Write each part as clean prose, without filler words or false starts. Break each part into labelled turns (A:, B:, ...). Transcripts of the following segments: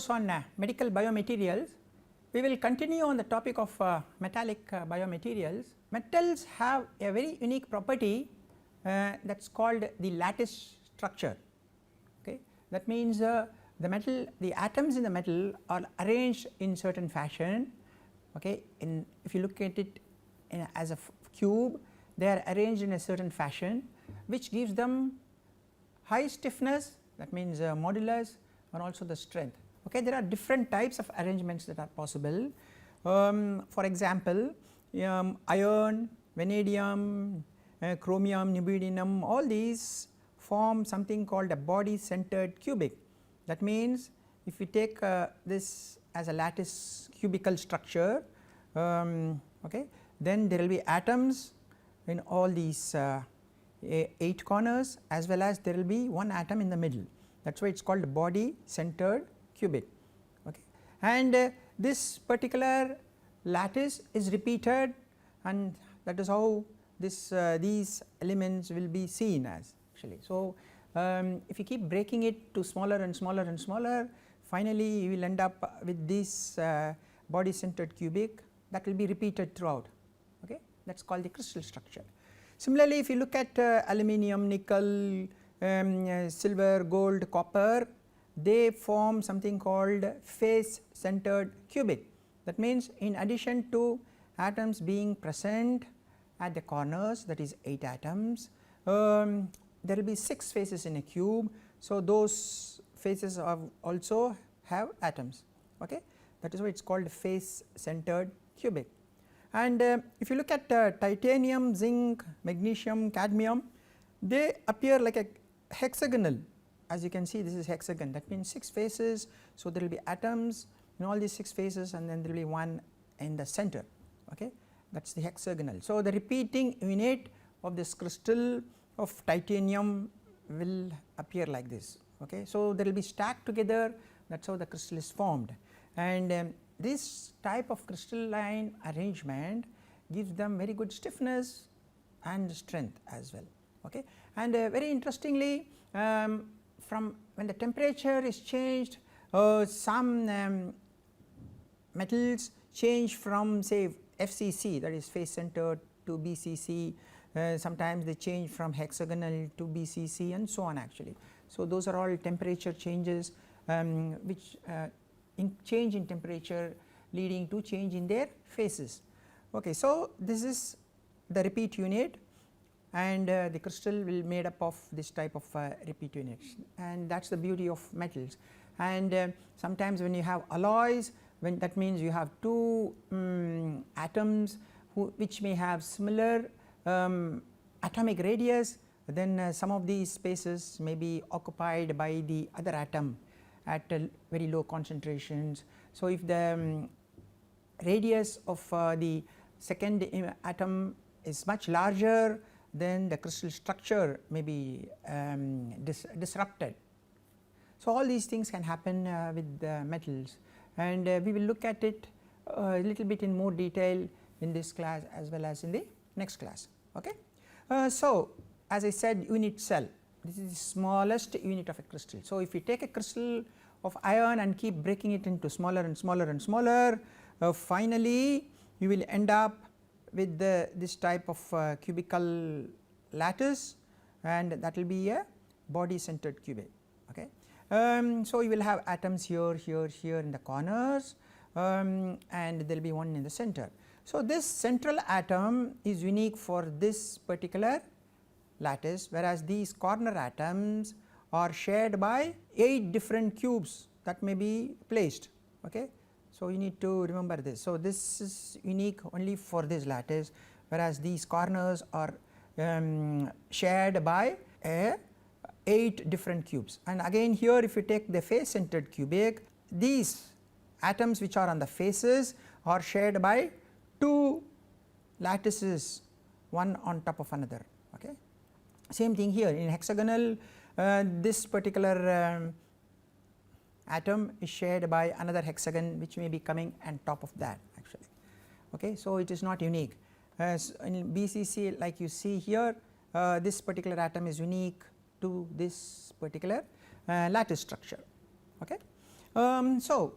A: course on medical biomaterials, we will continue on the topic of metallic biomaterials. Metals have a very unique property that is called the lattice structure. Okay. That means the atoms in the metal are arranged in certain fashion. Okay. If you look at it as a cube, they are arranged in a certain fashion, which gives them high stiffness, that means modulus, and also the strength. Okay. There are different types of arrangements that are possible. For example, iron, vanadium, chromium, neodymium, all these form something called a body centered cubic. That means if we take this as a lattice cubical structure, okay, then there will be atoms in all these 8 corners, as well as there will be one atom in the middle. That is why it is called body centered cubic. Okay. And this particular lattice is repeated, and that is how these elements will be seen as actually. So, if you keep breaking it to smaller and smaller and smaller, finally you will end up with this body centered cubic that will be repeated throughout. Okay. That is called the crystal structure. Similarly, if you look at aluminum, nickel, silver, gold, copper, they form something called face centered cubic. That means in addition to atoms being present at the corners, that is 8 atoms, there will be 6 faces in a cube. So, those faces also have atoms. Okay. That is why it is called face centered cubic. And if you look at titanium, zinc, magnesium, cadmium, they appear like a hexagonal. As you can see, this is hexagon, that means 6 faces. So, there will be atoms in all these 6 faces, and then there will be one in the center. Okay. That is the hexagonal. So, the repeating unit of this crystal of titanium will appear like this. Okay. So, there will be stacked together, that is how the crystal is formed, and this type of crystalline arrangement gives them very good stiffness and strength as well. Okay. And very interestingly, from when the temperature is changed, some metals change from say FCC, that is face centered, to BCC, sometimes they change from hexagonal to BCC, and so on actually. So, those are all temperature changes which change in temperature leading to change in their phases. Okay. So, this is the repeat unit, and the crystal will made up of this type of repeat units, and that is the beauty of metals. And sometimes when you have alloys, when that means you have 2 atoms which may have similar atomic radius, then some of these spaces may be occupied by the other atom at very low concentrations. So, if the radius of the second atom is much larger, then the crystal structure may be disrupted. So, all these things can happen with the metals, and we will look at it a little bit in more detail in this class as well as in the next class. Okay. So, as I said, unit cell, this is the smallest unit of a crystal. So, if you take a crystal of iron and keep breaking it into smaller and smaller and smaller, finally you will end up with this type of cubical lattice, and that will be a body centered cubic. Okay. So, you will have atoms here, here, here in the corners, and there will be one in the center. So, this central atom is unique for this particular lattice, whereas these corner atoms are shared by 8 different cubes that may be placed. Okay. So, you need to remember this. So, this is unique only for this lattice, whereas these corners are shared by 8 different cubes. And again here, if you take the face centered cubic, these atoms which are on the faces are shared by 2 lattices, one on top of another. Okay. Same thing here in hexagonal, this particular atom is shared by another hexagon which may be coming on top of that actually. Okay. So, it is not unique. As in BCC, like you see here, this particular atom is unique to this particular lattice structure. Okay. So,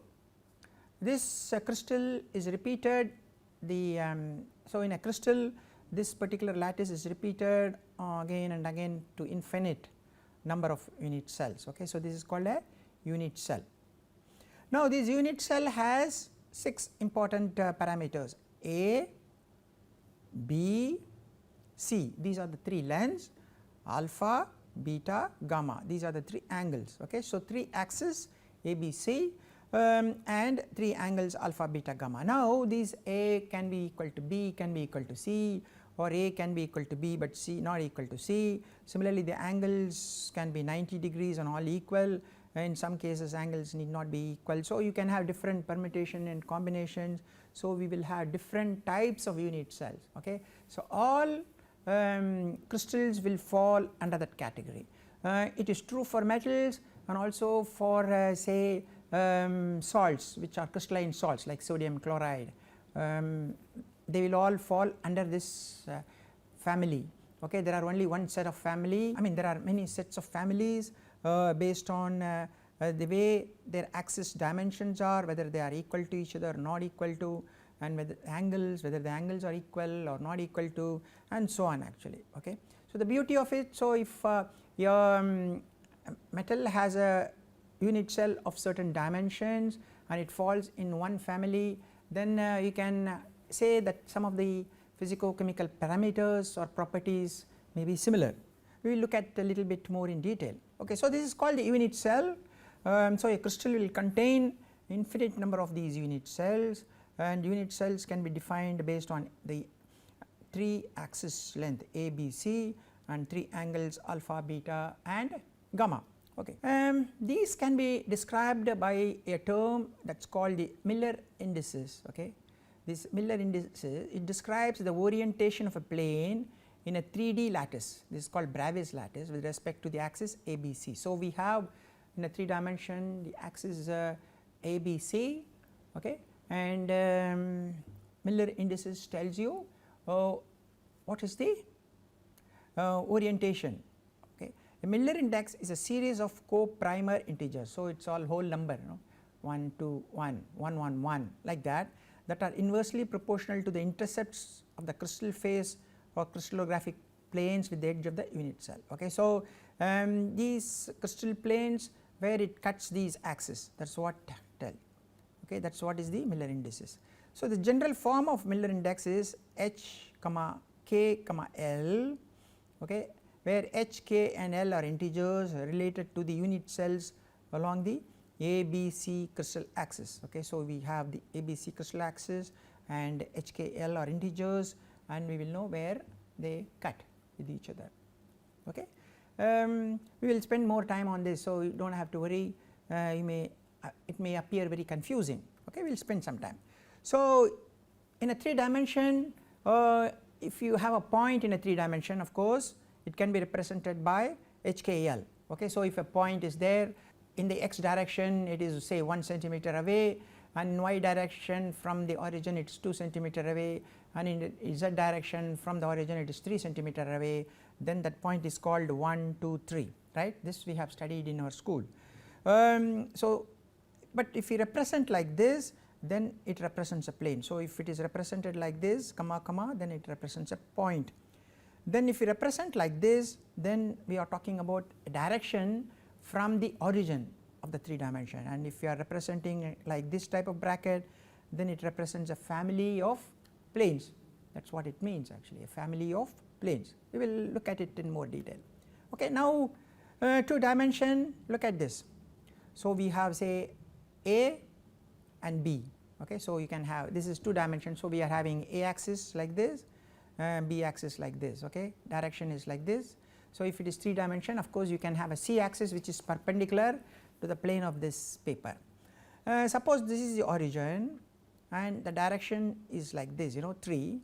A: this crystal is repeated the so in a crystal this particular lattice is repeated again and again to infinite number of unit cells. Okay. So, this is called a unit cell. Now, this unit cell has 6 important parameters A, B, C, these are the 3 lengths, alpha, beta, gamma, these are the 3 angles. Okay. So, 3 axes A, B, C and 3 angles alpha, beta, gamma. Now, these A can be equal to B, can be equal to C, or A can be equal to B, but C not equal to C. Similarly, the angles can be 90 degrees and all equal. In some cases angles need not be equal. So, you can have different permutation and combinations. So, we will have different types of unit cells. Okay. So, all crystals will fall under that category. It is true for metals and also for say salts which are crystalline salts like sodium chloride. They will all fall under this family. Okay. There are only one set of family, I mean there are many sets of families based on the way their axis dimensions are, whether they are equal to each other or not equal to, and whether the angles are equal or not equal to, and so on actually. Okay. So, the beauty of it, so if your metal has a unit cell of certain dimensions and it falls in one family, then you can say that some of the physico-chemical parameters or properties may be similar. We will look at a little bit more in detail. Okay. So, this is called the unit cell. So, a crystal will contain infinite number of these unit cells, and unit cells can be defined based on the 3 axis length A, B, C and 3 angles alpha, beta and gamma. Okay. These can be described by a term that is called the Miller indices. Okay. This Miller indices, it describes the orientation of a plane in a 3D lattice. This is called Bravais lattice with respect to the axis ABC. So, we have in a 3 dimension the axis ABC, okay, and Miller indices tells you what is the orientation. Okay. The Miller index is a series of co-primer integers. So, it is all whole number, 1, 2, 1, 1, 1, 1 like that are inversely proportional to the intercepts of the crystal face or crystallographic planes with the edge of the unit cell. Okay. So, these crystal planes where it cuts these axes, that is what tell. Okay. That is what is the Miller indices. So, the general form of Miller index is H, K, L, okay, where H, K and L are integers related to the unit cells along the ABC crystal axis. Okay. So, we have the ABC crystal axis and H, K, L are integers, and we will know where they cut with each other. Okay. We will spend more time on this. So, you do not have to worry, it may appear very confusing. Okay. We will spend some time. So, in a 3 dimension, if you have a point in a 3 dimension, of course, it can be represented by HKL. Okay. So, if a point is there in the x direction, it is say 1 centimeter away, and in y direction from the origin it is 2 centimeter away, and in the z direction from the origin it is 3 centimeter away, then that point is called 1, 2, 3, right. This we have studied in our school. So, but if we represent like this, then it represents a plane. So, if it is represented like this, comma, comma, then it represents a point. Then if we represent like this, then we are talking about a direction from the origin of the 3 dimension, and if you are representing like this type of bracket, then it represents a family of planes. That is what it means actually, a family of planes. We will look at it in more detail. Okay. Now, 2 dimension, look at this. So, we have say A and B. Okay. So, you can have, this is 2 dimensions. So, we are having A axis like this, B axis like this. Okay. Direction is like this. So, if it is 3 dimension, of course, you can have a C axis which is perpendicular to the plane of this paper. Suppose this is the origin and the direction is like this, 3,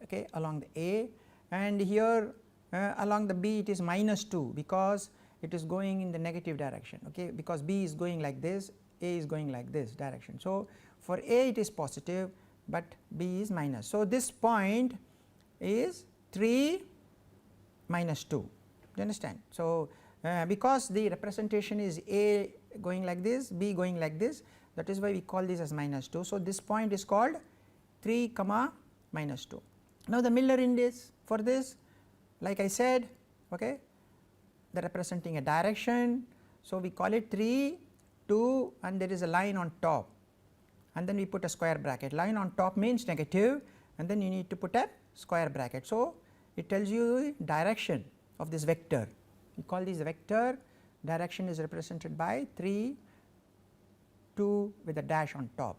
A: okay, along the A, and here along the B it is -2 because it is going in the negative direction, okay, because B is going like this, A is going like this direction. So, for A it is positive, but B is minus. So, this point is 3 minus 2, do you understand. So, because the representation is A going like this, B going like this, that is why we call this as minus 2. So, this point is called 3 comma minus 2. Now, the Miller index for this, like I said, okay, they are representing a direction. So, we call it 3, 2 and there is a line on top and then we put a square bracket. Line on top means negative and then you need to put a square bracket. So, it tells you the direction of this vector. We call this vector, direction is represented by 3, 2 with a dash on top.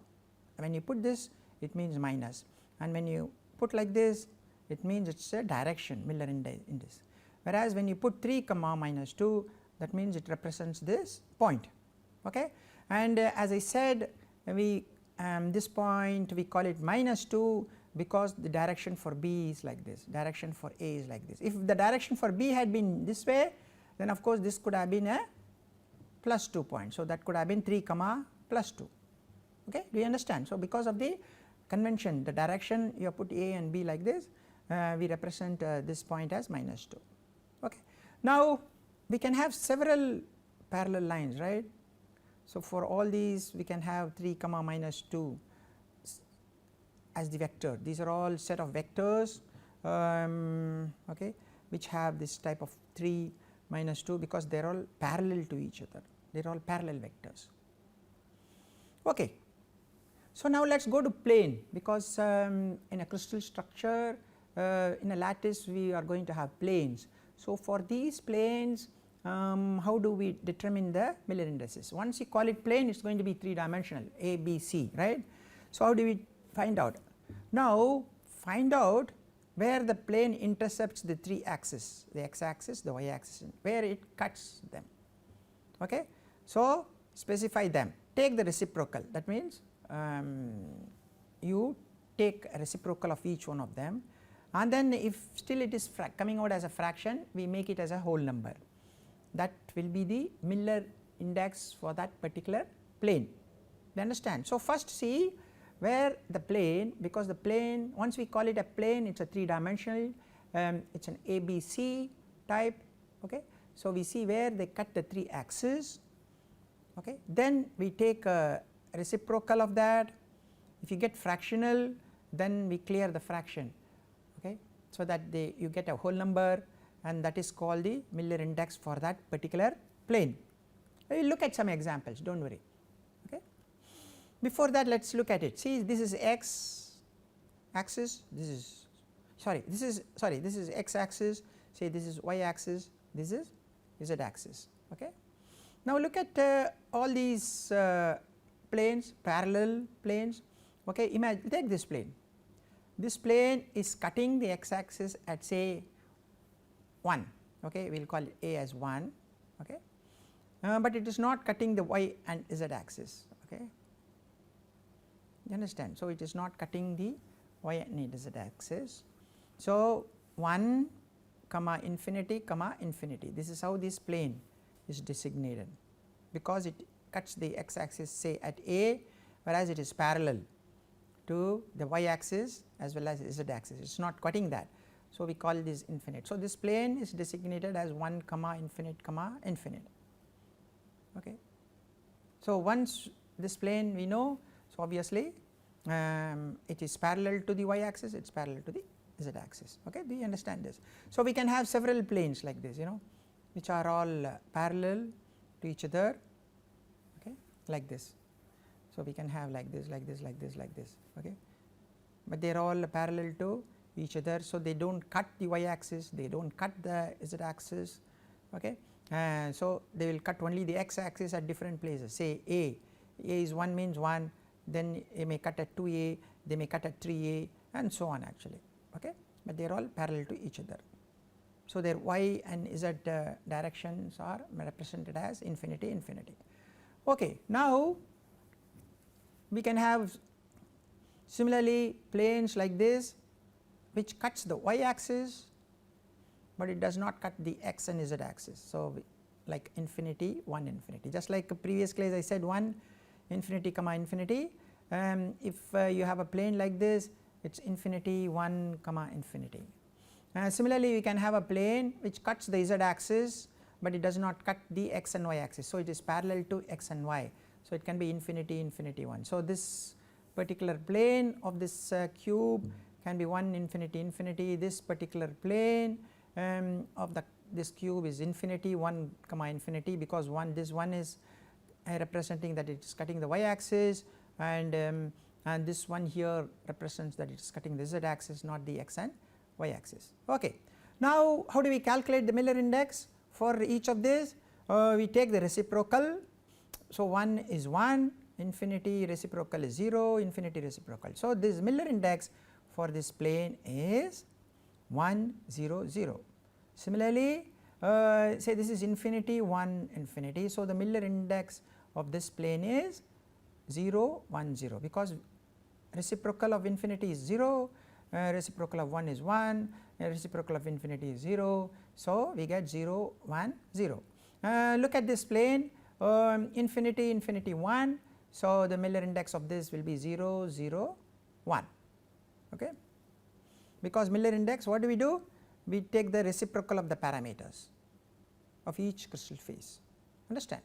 A: When you put this, it means minus, and when you put like this, it means it is a direction, Miller index. Whereas, when you put 3 comma minus 2, that means it represents this point. Okay? And as I said, we this point we call it minus 2 because the direction for B is like this, direction for A is like this. If the direction for B had been this way, then of course this could have been a plus 2 point. So, that could have been 3 comma plus 2. Okay? Do you understand? So, because of the convention, the direction you have put A and B like this, we represent this point as minus 2. Okay? Now, we can have several parallel lines, right. So, for all these we can have 3 comma minus 2 as the vector. These are all set of vectors okay, which have this type of 3 minus 2 because they are all parallel to each other, they are all parallel vectors. Okay. So, now let us go to plane because in a crystal structure in a lattice we are going to have planes. So, for these planes how do we determine the Miller indices? Once you call it plane, it is going to be 3 dimensional A, B, C, right. So, how do we find out? Now, find out where the plane intercepts the 3 axes, the x axis, the y axis, where it cuts them. Okay. So, specify them, take the reciprocal, that means you take a reciprocal of each one of them, and then if still it is coming out as a fraction, we make it as a whole number. That will be the Miller index for that particular plane. You understand? So, first see where the plane, because the plane, once we call it a plane, it is a 3 dimensional, it is an ABC type. Okay. So, we see where they cut the 3 axes. Okay. Then we take a reciprocal of that. If you get fractional, then we clear the fraction. Okay. So, that you get a whole number, and that is called the Miller index for that particular plane. We will look at some examples, do not worry. Okay. Before that, let us look at it. See, this is x axis, this is x axis, say this is y axis, this is z axis. Okay. Now, look at all these planes, parallel planes. Okay. Imagine, take this plane. This plane is cutting the x axis at say 1, okay, we will call it A as 1, okay, but it is not cutting the y and z axis. Okay. You understand? So, it is not cutting the y and z axis. So, 1 comma infinity, this is how this plane is designated, because it cuts the x axis say at A, whereas it is parallel to the y axis as well as z axis, it is not cutting that. So, we call this infinite. So, this plane is designated as 1 comma infinite. Okay. So, once this plane we know, so obviously it is parallel to the y axis, it is parallel to the z axis. Okay. Do you understand this? So, we can have several planes like this, which are all parallel to each other, okay, like this. So, we can have like this, like this, like this, like this, okay, but they are all parallel to each other. So, they do not cut the y axis, they do not cut the z axis. Okay. So, they will cut only the x axis at different places, say A is 1 means 1, then they may cut at 2A, they may cut at 3A and so on actually, okay, but they are all parallel to each other. So, their y and z directions are represented as infinity. Okay. Now, we can have similarly planes like this which cuts the y axis, but it does not cut the x and z axis. So, like infinity, 1 infinity, just like a previous class I said 1 infinity comma infinity. If you have a plane like this, it is infinity 1 comma infinity. Similarly, we can have a plane which cuts the z axis, but it does not cut the x and y axis. So, it is parallel to x and y. So, it can be infinity, infinity 1. So, this particular plane of this cube can be 1 infinity infinity, this particular plane of this cube is infinity 1 comma infinity, because this one is representing that it is cutting the y axis, and this one here represents that it is cutting the z axis, not the x and y axis. Okay. Now, how do we calculate the Miller index for each of these? We take the reciprocal. So, 1 is 1, infinity reciprocal is 0, infinity reciprocal. So, this Miller index for this plane is 1 0 0. Similarly, say this is infinity 1 infinity. So, the Miller index of this plane is 0 1 0, because reciprocal of infinity is 0, reciprocal of 1 is 1, reciprocal of infinity is 0. So, we get 0 1 0. Look at this plane, infinity infinity 1. So, the Miller index of this will be 0 0 1, okay. Because Miller index, what do? We take the reciprocal of the parameters of each crystal phase, understand.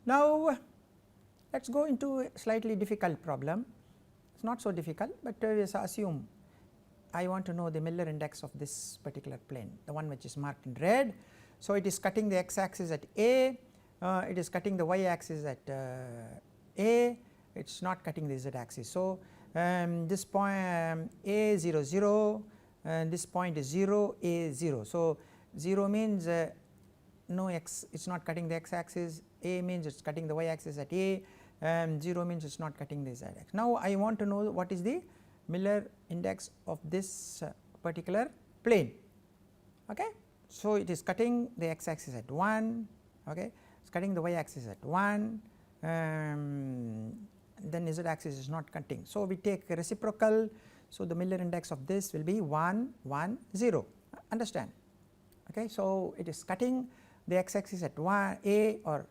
A: Now, let us go into a slightly difficult problem. It is not so difficult, but assume I want to know the Miller index of this particular plane, the one which is marked in red. So, it is cutting the x axis at A, it is cutting the y axis at A, it is not cutting the z axis. So, this point A 0 0, and this point is 0 A 0. So, 0 means no x, it is not cutting the x axis, A means it is cutting the y axis at A, 0 means it is not cutting the z axis. Now, I want to know what is the Miller index of this particular plane. Okay. So, it is cutting the x axis at 1, okay. It is cutting the y axis at 1, then z axis is not cutting. So, we take a reciprocal. So, the Miller index of this will be 1 1 0, understand. Okay. So, it is cutting the x axis at 1 A, or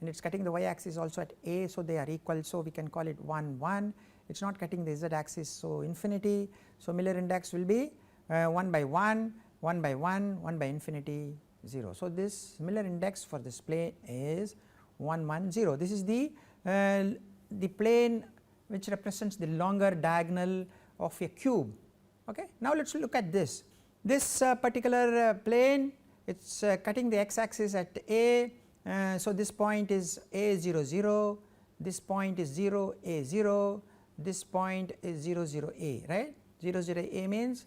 A: and it is cutting the y axis also at A. So, they are equal. So, we can call it 1 1, it is not cutting the z axis. So, infinity. So, Miller index will be 1 by 1, 1 by 1, 1 by infinity 0. So, this Miller index for this plane is 1 1 0. This is the plane which represents the longer diagonal of a cube. Okay. Now, let us look at this. This particular plane, it is cutting the x axis at A. So, this point is A 0 0, this point is 0 A 0, this point is 0 0 A, right. 0 0 A means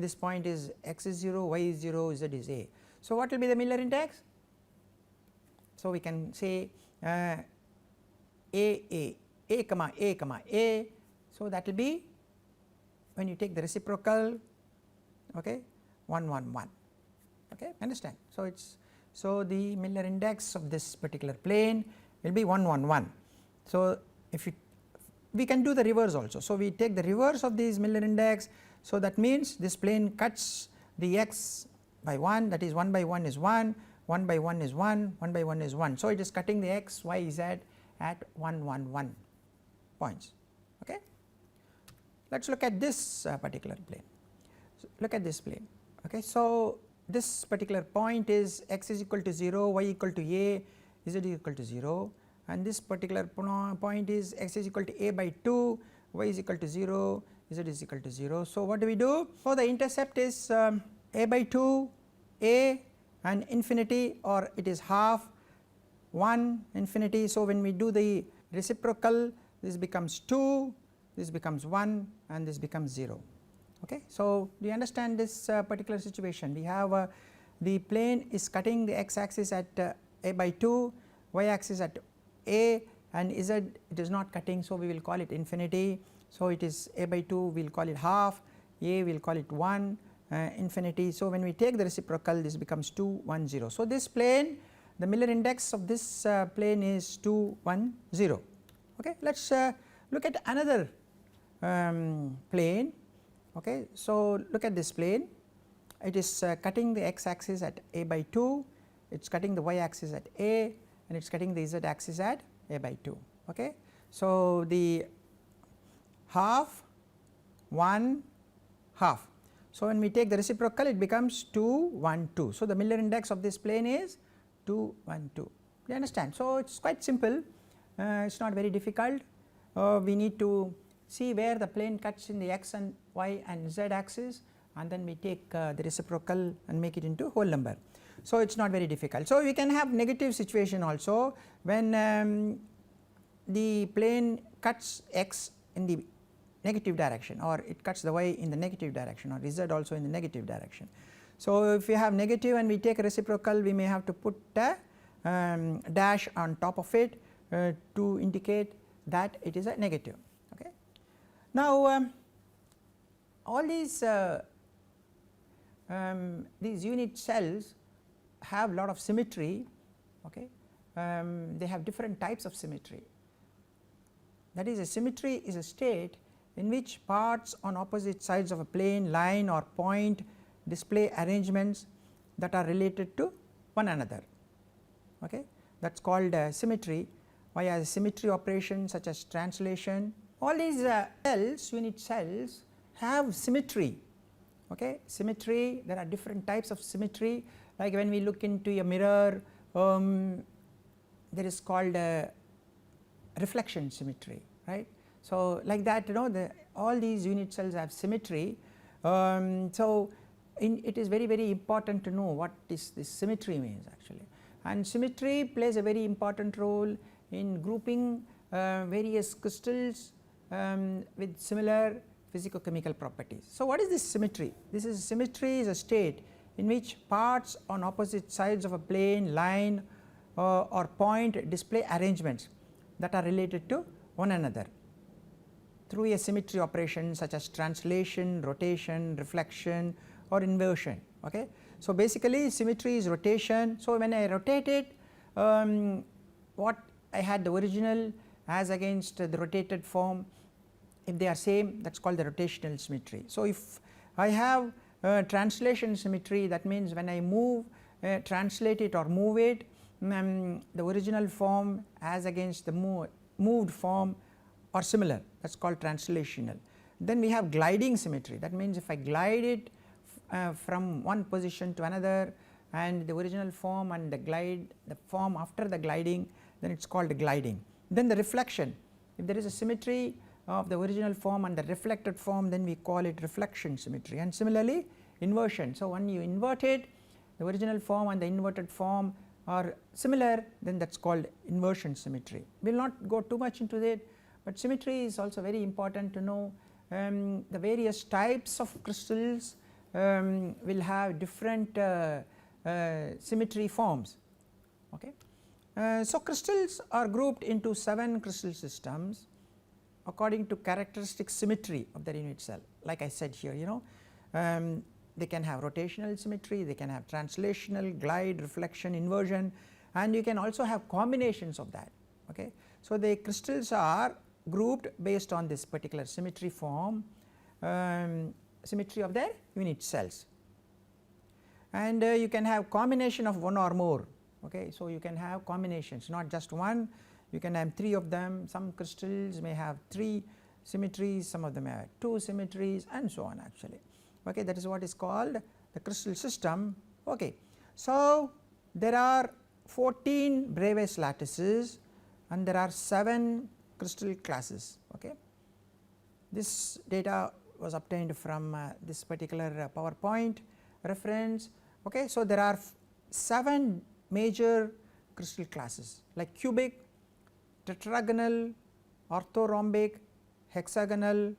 A: this point is x is 0, y is 0, z is A. So, what will be the Miller index? So, we can say A comma A comma A. So, that will be, when you take the reciprocal, okay, 1 1 1, okay, understand. So, it is, so the Miller index of this particular plane will be 1 1 1. So, if we can do the reverse also. So, we take the reverse of this Miller index. So, that means this plane cuts the x by 1, that is 1 by 1 is 1, 1 by 1 is 1, 1 by 1 is 1. So, it is cutting the x, y, z at 1 1 1 points. Okay. Let us look at this particular plane. So, look at this plane. Okay. So, this particular point is x is equal to 0, y equal to A, z is equal to 0, and this particular point is x is equal to A by 2, y is equal to 0, z is equal to 0. So, what do? So, the intercept is A by 2, A and infinity, or it is half 1 infinity. So, when we do the reciprocal, this becomes 2, this becomes 1, and this becomes 0. Okay. So, do you understand this particular situation? We have the plane is cutting the x axis at A by 2, y axis at A, and z it is not cutting. So, we will call it infinity. So, it is A by 2, we will call it half, A we will call it 1, infinity. So, when we take the reciprocal, this becomes 2 1 0. So, this plane, the Miller index of this plane is 2 1 0. Okay. Let us look at another plane. Okay. So, look at this plane, it is cutting the x axis at A by 2, it is cutting the y axis at A, and it is cutting the z axis at A by 2. Okay. So, the half 1 half. So, when we take the reciprocal, it becomes 2 1 2. So, the Miller index of this plane is 2 1 2. You understand? So, it is quite simple, it is not very difficult. We need to see where the plane cuts in the x and y and z axis, and then we take the reciprocal and make it into whole number. So, it is not very difficult. So, we can have negative situation also when the plane cuts x in the negative direction, or it cuts the y in the negative direction, or z also in the negative direction. So, if we have negative and we take a reciprocal, we may have to put a dash on top of it to indicate that it is a negative. Okay. Now, all these unit cells have lot of symmetry. Okay. They have different types of symmetry. That is, a symmetry is a state in which parts on opposite sides of a plane, line or point display arrangements that are related to one another. Okay. That is called symmetry via symmetry operations such as translation. All these cells, unit cells, have symmetry. Okay. Symmetry, there are different types of symmetry, like when we look into a mirror, there is called reflection symmetry, right. So, like that, you know, all these unit cells have symmetry. So, it is very important to know what this symmetry means actually, and symmetry plays a very important role in grouping various crystals with similar physicochemical properties. So, what is this symmetry? This is symmetry is a state in which parts on opposite sides of a plane, line or point display arrangements that are related to one another through a symmetry operation such as translation, rotation, reflection or inversion. Okay. So, basically symmetry is rotation. So, when I rotate it, what I had the original as against the rotated form, if they are same, that is called the rotational symmetry. So, if I have translation symmetry, that means when I move, translate it or move it, the original form as against the moved form are similar, that is called translational. Then we have gliding symmetry, that means if I glide it from one position to another and the original form and the form after the gliding, then it is called gliding. Then the reflection, if there is a symmetry of the original form and the reflected form, then we call it reflection symmetry, and similarly inversion. So, when you invert it, the original form and the inverted form are similar, then that is called inversion symmetry. We will not go too much into that, but symmetry is also very important to know. The various types of crystals will have different symmetry forms. Okay. So, crystals are grouped into 7 crystal systems according to characteristic symmetry of their unit cell. Like I said here, you know, they can have rotational symmetry, they can have translational, glide, reflection, inversion, and you can also have combinations of that. Okay. So, the crystals are grouped based on this particular symmetry form, symmetry of their unit cells, and you can have combination of one or more. Okay. So, you can have combinations, not just one, you can have 3 of them. Some crystals may have 3 symmetries, some of them have 2 symmetries, and so on actually. Okay. That is what is called the crystal system. Okay. So, there are 14 Bravais lattices and there are 7 crystal classes. Okay. This data was obtained from this particular PowerPoint reference. Okay. So, there are 7 major crystal classes like cubic, tetragonal, orthorhombic, hexagonal,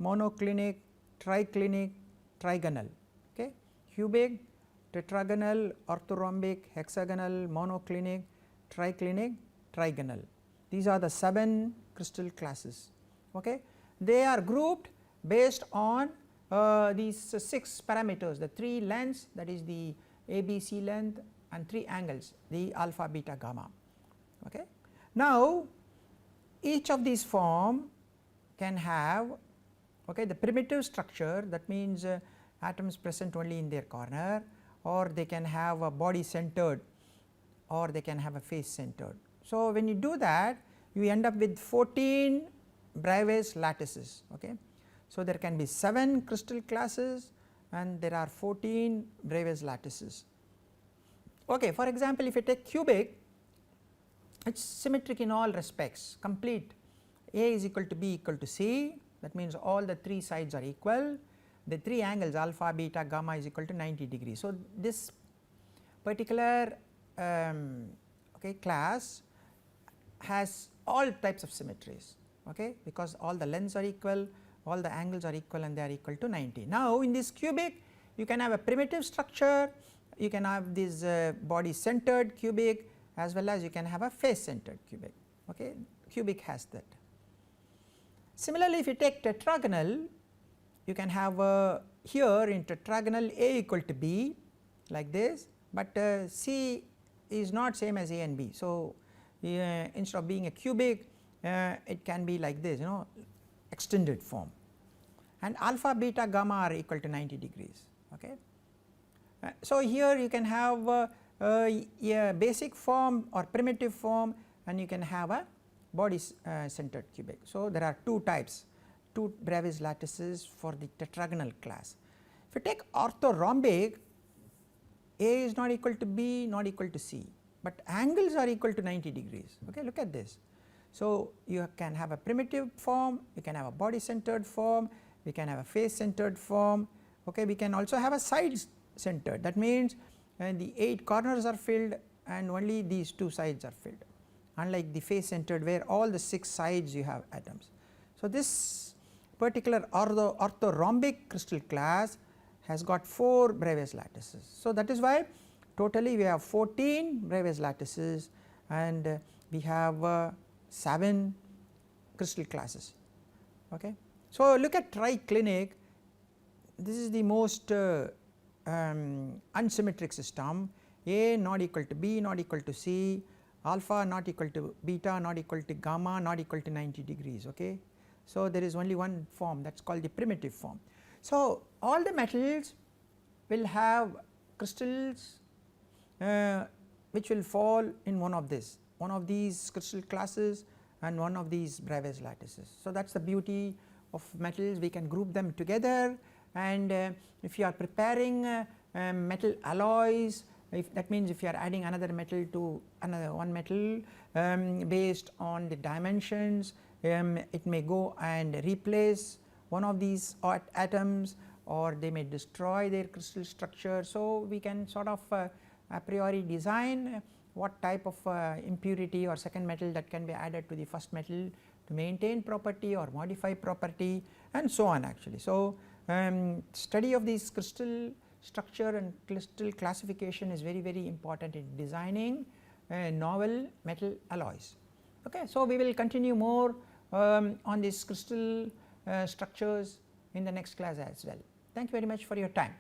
A: monoclinic, triclinic, trigonal. Okay. Cubic, tetragonal, orthorhombic, hexagonal, monoclinic, triclinic, trigonal. These are the 7 crystal classes. Okay. They are grouped based on these 6 parameters, the 3 lengths, that is the ABC length, and 3 angles, the alpha, beta, gamma. Okay. Now, each of these form can have, okay, the primitive structure, that means atoms present only in their corner, or they can have a body centered, or they can have a face centered. So, when you do that, you end up with 14 Bravais lattices. Okay. So, there can be 7 crystal classes and there are 14 Bravais lattices. Okay, for example, if you take cubic, it is symmetric in all respects, complete. A is equal to B equal to C, that means all the 3 sides are equal, the 3 angles alpha, beta, gamma is equal to 90 degrees. So, this particular okay, class has all types of symmetries, okay, because all the lengths are equal, all the angles are equal and they are equal to 90. Now, in this cubic you can have a primitive structure, you can have this body centered cubic as well as you can have a face centered cubic, okay. Cubic has that. Similarly, if you take tetragonal, you can have here in tetragonal A equal to B like this, but C is not same as A and B. So, instead of being a cubic, it can be like this, extended form, and alpha, beta, gamma are equal to 90 degrees. Okay. So, here you can have a basic form or primitive form, and you can have a body centered cubic. So, there are 2 types, 2 Bravais lattices for the tetragonal class. If you take orthorhombic, A is not equal to B, not equal to C, but angles are equal to 90 degrees. Okay, look at this. So, you can have a primitive form, you can have a body centered form, we can have a face centered form, okay. We can also have a side centered, that means the 8 corners are filled and only these 2 sides are filled, unlike the face centered where all the 6 sides you have atoms. So, this particular orthorhombic crystal class has got 4 Bravais lattices. So, that is why totally we have 14 Bravais lattices and we have 7 crystal classes. Okay. So, look at triclinic, this is the most unsymmetric system, A not equal to B, not equal to C, alpha not equal to beta, not equal to gamma, not equal to 90 degrees. Okay. So, there is only one form, that is called the primitive form. So, all the metals will have crystals which will fall in one of these crystal classes and one of these Bravais lattices. So, that is the beauty of metals, we can group them together, and if you are preparing metal alloys, if that means if you are adding another metal to another one metal based on the dimensions, it may go and replace one of these atoms, or they may destroy their crystal structure. So, we can sort of a priori design what type of impurity or second metal that can be added to the first metal to maintain property or modify property and so on actually. So, study of these crystal structure and crystal classification is very important in designing novel metal alloys. Okay. So, we will continue more on these crystal structures in the next class as well. Thank you very much for your time.